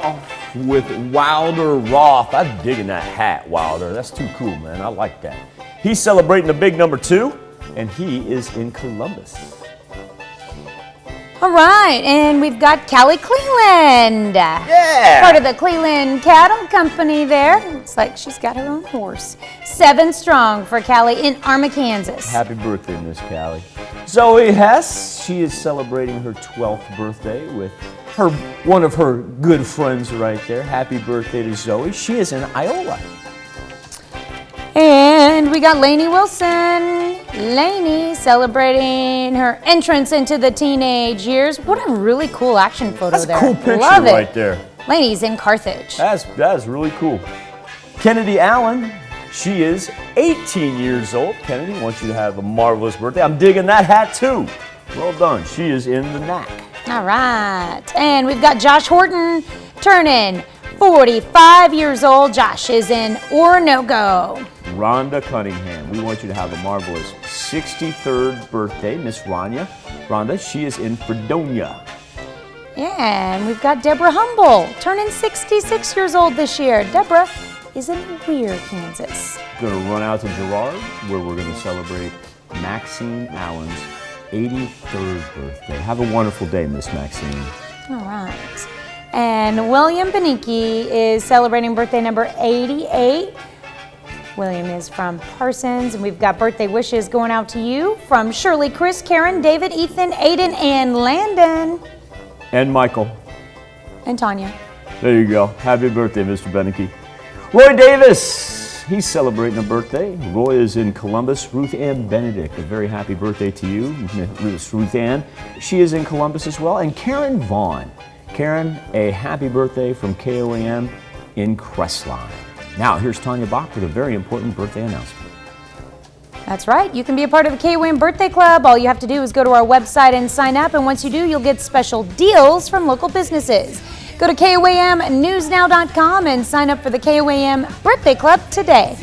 off with Wilder Roth. I'm digging that hat, Wilder. That's too cool, man. I like that. He's celebrating the big number 2, and he is in Columbus. All right, and we've got Callie Cleland. Yeah! Part of the Cleland Cattle Company there. Looks like she's got her own horse. 7 strong for Callie in Arma, Kansas. Happy birthday, Miss Callie. Zoe Hess, she is celebrating her 12th birthday with one of her good friends right there. Happy birthday to Zoe. She is in Iowa. And we got Lainey Wilson. Lainey celebrating her entrance into the teenage years. What a really cool action photo That's there. a cool picture Love it. right there. Lainey's in Carthage. That's really cool. Kennedy Allen, she is 18 years old. Kennedy, wants you to have a marvelous birthday. I'm digging that hat too. Well done. She is in the knack. All right. And we've got Josh Horton turning 45 years old. Josh is in Oronogo. Rhonda Cunningham, we want you to have a marvelous 63rd birthday, Miss Rhonda. Rhonda, she is in Fredonia. Yeah, and we've got Deborah Humble turning 66 years old this year. Deborah is in Weir, Kansas. We're going to run out to Girard, where we're going to celebrate Maxine Allen's 83rd birthday. Have a wonderful day, Miss Maxine. All right. And William Benicki is celebrating birthday number 88. William is from Parsons, and we've got birthday wishes going out to you from Shirley, Chris, Karen, David, Ethan, Aiden, and Landon. And Michael. And Tanya. There you go. Happy birthday, Mr. Beneke. Roy Davis, he's celebrating a birthday. Roy is in Columbus. Ruth Ann Benedict, a very happy birthday to you, Miss Ruth Ann. She is in Columbus as well. And Karen Vaughn. Karen, a happy birthday from KOAM in Crestline. Now, here's Tanya Bach with a very important birthday announcement. That's right. You can be a part of the KWay Birthday Club. All you have to do is go to our website and sign up. And once you do, you'll get special deals from local businesses. Go to KWAMnewsnow.com and sign up for the KWAM Birthday Club today.